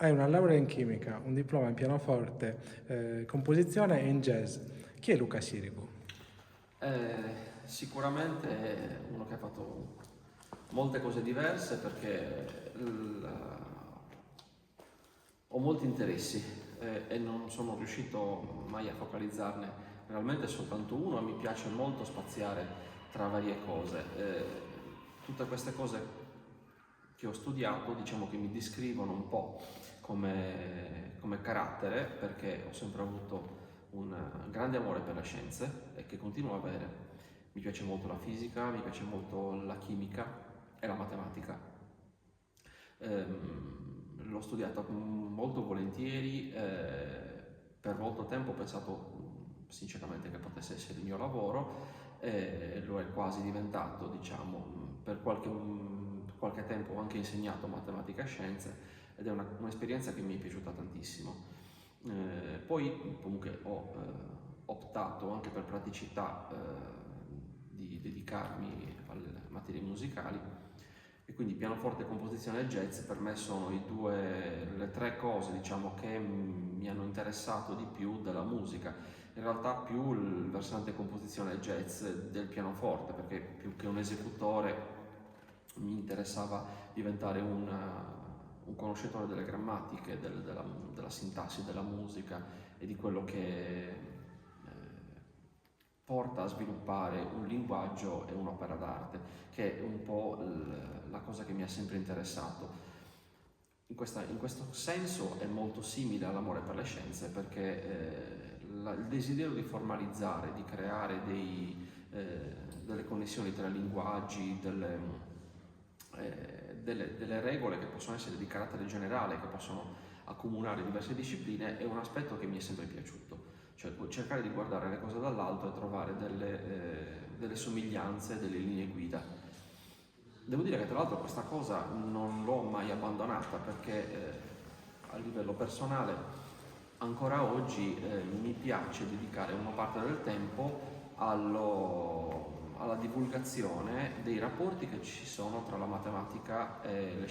Hai una laurea in chimica, un diploma in pianoforte, composizione e in jazz. Chi è Luca Sirigu? Sicuramente è uno che ha fatto molte cose diverse perché ho molti interessi e non sono riuscito mai a focalizzarne realmente soltanto uno e mi piace molto spaziare tra varie cose. Tutte queste cose che ho studiato diciamo che mi descrivono un po' come carattere perché ho sempre avuto un grande amore per le scienze e che continuo ad avere. Mi piace molto la fisica, mi piace molto la chimica e la matematica. L'ho studiata molto volentieri, per molto tempo ho pensato sinceramente che potesse essere il mio lavoro e lo è quasi diventato, diciamo, per qualche tempo ho anche insegnato matematica e scienze ed è un'esperienza che mi è piaciuta tantissimo. Poi comunque ho optato anche per praticità di dedicarmi alle materie musicali e quindi pianoforte, composizione e jazz per me sono le tre cose diciamo che mi hanno interessato di più della musica. In realtà più il versante composizione e jazz del pianoforte perché più che un esecutore mi interessava diventare un conoscitore delle grammatiche, della sintassi della musica e di quello che porta a sviluppare un linguaggio e un'opera d'arte, che è un po' la cosa che mi ha sempre interessato. In questo senso è molto simile all'amore per le scienze perché il desiderio di formalizzare, di creare delle connessioni tra linguaggi, delle regole che possono essere di carattere generale, che possono accomunare diverse discipline, è un aspetto che mi è sempre piaciuto. Cioè cercare di guardare le cose dall'alto e trovare delle somiglianze, delle linee guida. Devo dire che tra l'altro questa cosa non l'ho mai abbandonata perché a livello personale ancora oggi mi piace dedicare una parte del tempo alla divulgazione dei rapporti che ci sono tra la matematica e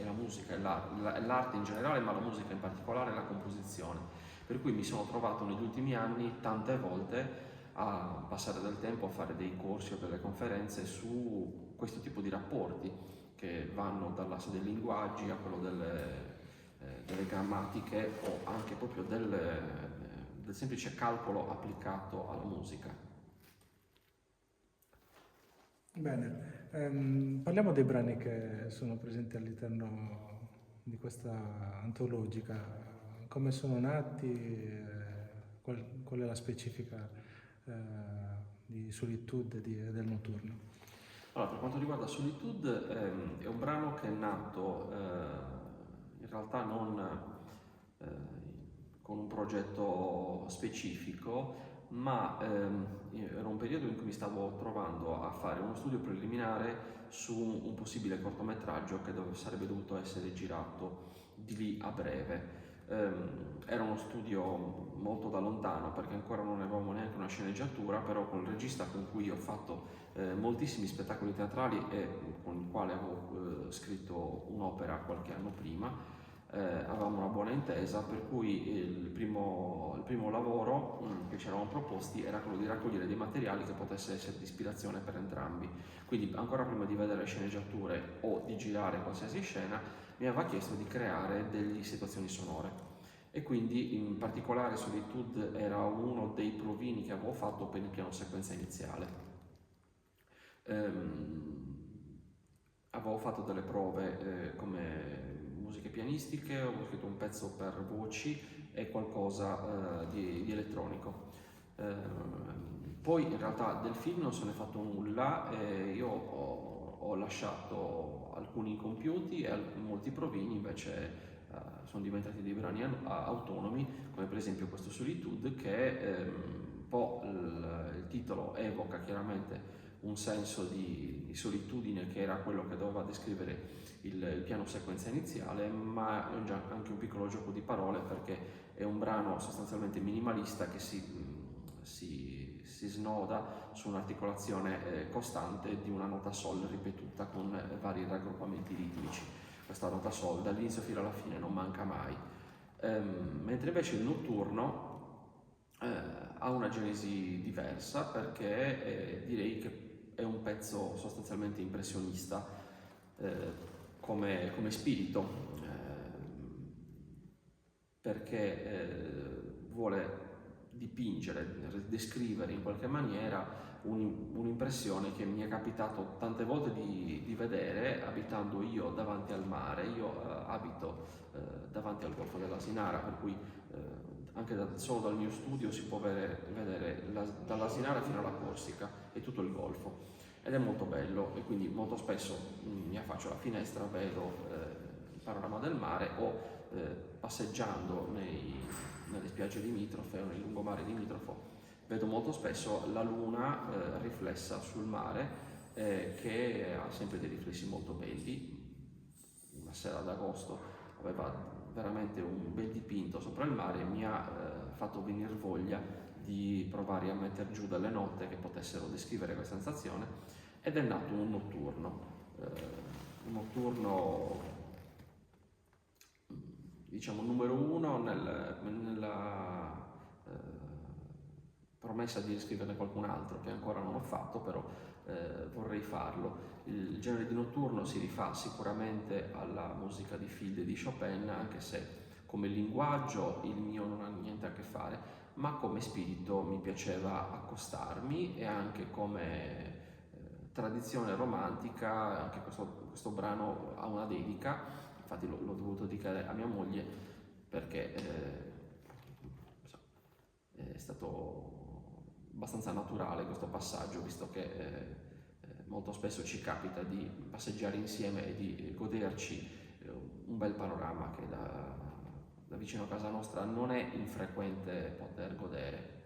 la musica, e l'arte in generale, ma la musica in particolare e la composizione. Per cui mi sono trovato negli ultimi anni tante volte a passare del tempo a fare dei corsi o delle conferenze su questo tipo di rapporti che vanno dall'asse dei linguaggi a quello delle grammatiche o anche proprio del semplice calcolo applicato alla musica. Bene, parliamo dei brani che sono presenti all'interno di questa antologica. Come sono nati? Qual è la specifica eh, di Solitude e del Notturno? Allora, per quanto riguarda Solitude, è un brano che è nato in realtà non eh, con un progetto specifico, ma era un periodo in cui mi stavo trovando a fare uno studio preliminare su un possibile cortometraggio che sarebbe dovuto essere girato di lì a breve. Era uno studio molto da lontano perché ancora non avevamo neanche una sceneggiatura, però col regista con cui ho fatto moltissimi spettacoli teatrali e con il quale avevo scritto un'opera qualche anno prima. Avevamo una buona intesa, per cui il primo lavoro che ci eravamo proposti era quello di raccogliere dei materiali che potesse essere di ispirazione per entrambi. Quindi ancora prima di vedere le sceneggiature o di girare qualsiasi scena, mi aveva chiesto di creare delle situazioni sonore. E quindi in particolare Solitude era uno dei provini che avevo fatto per il piano sequenza iniziale. Avevo fatto delle prove come musiche pianistiche, avevo scritto un pezzo per voci e qualcosa di elettronico. Poi in realtà del film non se ne è fatto nulla e io ho lasciato alcuni incompiuti e molti provini invece sono diventati dei brani autonomi, come per esempio questo Solitude che un po' il titolo evoca chiaramente un senso di solitudine che era quello che doveva descrivere il piano sequenza iniziale, ma è già anche un piccolo gioco di parole perché è un brano sostanzialmente minimalista che si snoda su un'articolazione costante di una nota sol ripetuta con vari raggruppamenti ritmici. questa nota sol, dall'inizio fino alla fine, non manca mai. Mentre invece il notturno ha una genesi diversa, perché direi che è un pezzo sostanzialmente impressionista come spirito, perché vuole dipingere, descrivere in qualche maniera un'impressione che mi è capitato tante volte di vedere abitando io davanti al mare. Io abito davanti al Golfo dell'Asinara, per cui anche solo dal mio studio si può vedere dall'Asinara fino alla Corsica e tutto il Golfo, ed è molto bello, e quindi molto spesso mi affaccio alla finestra, vedo il panorama del mare, o passeggiando nelle spiagge limitrofe o nel lungomare limitrofo vedo molto spesso la luna riflessa sul mare, che ha sempre dei riflessi molto belli. Una sera d'agosto aveva veramente un bel dipinto sopra il mare, e mi ha fatto venire voglia di provare a mettere giù delle note che potessero descrivere questa sensazione, ed è nato un notturno, diciamo, numero uno nella promessa di riscriverne qualcun altro, che ancora non ho fatto, però vorrei farlo. Il genere di notturno si rifà sicuramente alla musica di Field e di Chopin, anche se come linguaggio il mio non ha niente a che fare, ma come spirito mi piaceva accostarmi, e anche come tradizione romantica. Anche questo brano ha una dedica, infatti l'ho dovuto dedicare a mia moglie, perché è stato abbastanza naturale questo passaggio, visto che molto spesso ci capita di passeggiare insieme e di goderci un bel panorama che da vicino a casa nostra non è infrequente poter godere.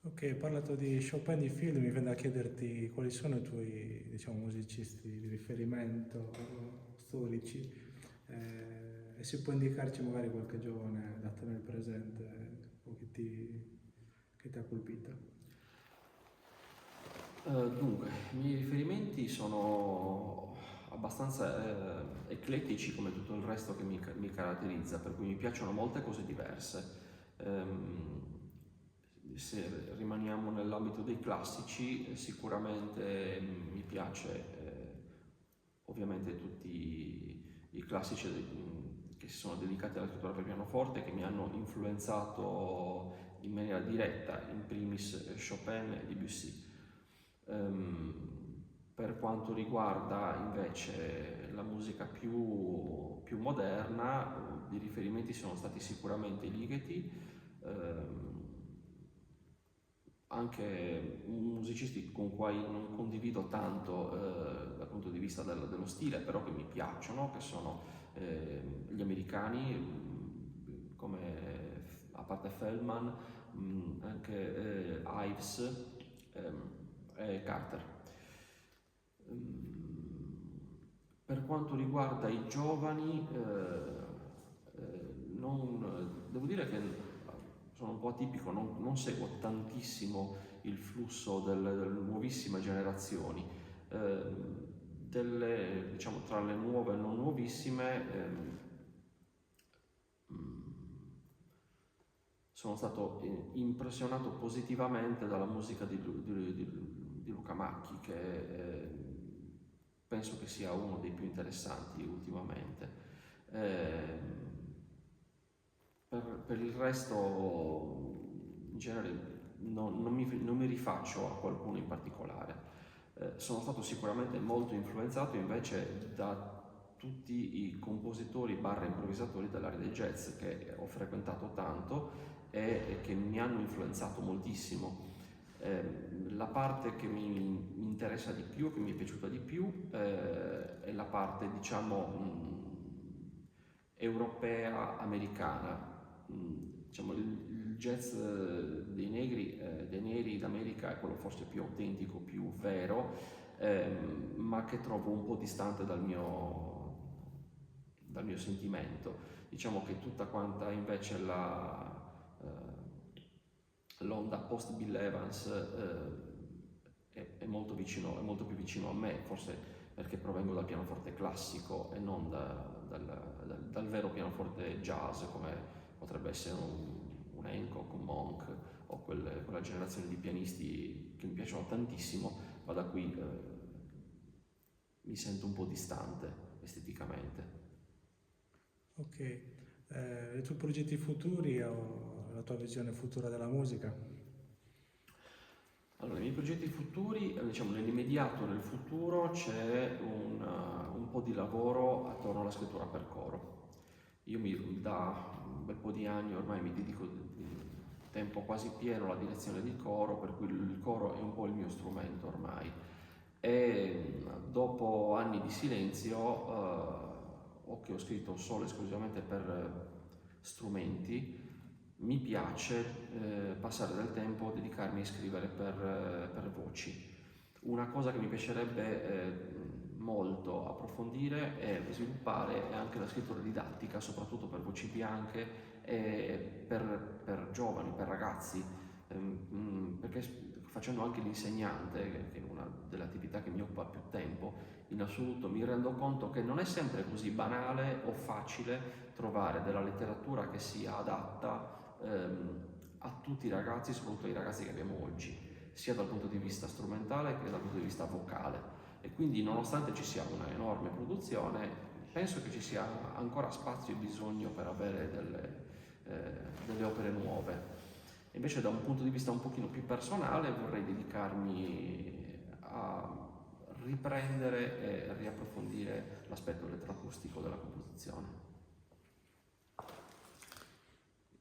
Ok, hai parlato di Chopin, di Field, mi viene da chiederti quali sono i tuoi, diciamo, musicisti di riferimento, storici, e se puoi indicarci magari qualche giovane dato nel presente o che ti ha colpito. Dunque, i miei riferimenti sono abbastanza eclettici, come tutto il resto che mi caratterizza, per cui mi piacciono molte cose diverse. Se rimaniamo nell'ambito dei classici, sicuramente mi piace ovviamente tutti i classici che si sono dedicati alla scrittura per pianoforte, che mi hanno influenzato in maniera diretta, in primis Chopin e Debussy. Per quanto riguarda invece la musica più moderna, i riferimenti sono stati sicuramente Ligeti, anche musicisti con cui non condivido tanto dal punto di vista dello stile, però che mi piacciono, che sono gli americani, come a parte Feldman, anche Ives e Carter. Per quanto riguarda i giovani, devo dire che sono un po' atipico, non seguo tantissimo il flusso delle nuovissime generazioni. Diciamo, tra le nuove e non nuovissime, sono stato impressionato positivamente dalla musica di Luca Macchi, che penso che sia uno dei più interessanti ultimamente. Per il resto, in genere, non mi rifaccio a qualcuno in particolare. Sono stato sicuramente molto influenzato invece da tutti i compositori barra improvvisatori dell'area del jazz, che ho frequentato tanto e che mi hanno influenzato moltissimo. La parte che mi interessa di più, che mi è piaciuta di più, è la parte, diciamo, europea, americana. Diciamo, il jazz dei neri d'America è quello forse più autentico, più vero, ma che trovo un po' distante dal mio sentimento. Diciamo che tutta quanta invece l'onda post Bill Evans è molto più vicino a me, forse perché provengo dal pianoforte classico e non dal vero pianoforte jazz, come potrebbe essere un Hancock, un Monk o quella generazione di pianisti che mi piacciono tantissimo, ma da cui mi sento un po' distante esteticamente. Ok, i tuoi progetti futuri o la tua visione futura della musica? Allora, i miei progetti futuri, diciamo nell'immediato, nel futuro c'è un po' di lavoro attorno alla scrittura per coro. Da un bel po' di anni ormai mi dedico tempo quasi pieno alla direzione di coro, per cui il coro è un po' il mio strumento ormai. E dopo anni di silenzio, o che ho scritto solo e esclusivamente per strumenti, mi piace passare del tempo, dedicarmi a scrivere per voci. Una cosa che mi piacerebbe molto approfondire e sviluppare è anche la scrittura didattica, soprattutto per voci bianche e per giovani, per ragazzi, perché facendo anche l'insegnante, che è una delle attività che mi occupa più tempo, in assoluto mi rendo conto che non è sempre così banale o facile trovare della letteratura che sia adatta a tutti i ragazzi, soprattutto ai ragazzi che abbiamo oggi, sia dal punto di vista strumentale che dal punto di vista vocale. E quindi, nonostante ci sia una enorme produzione, penso che ci sia ancora spazio e bisogno per avere delle opere nuove. Invece, da un punto di vista un pochino più personale, vorrei dedicarmi a riprendere e riapprofondire l'aspetto elettroacustico della composizione.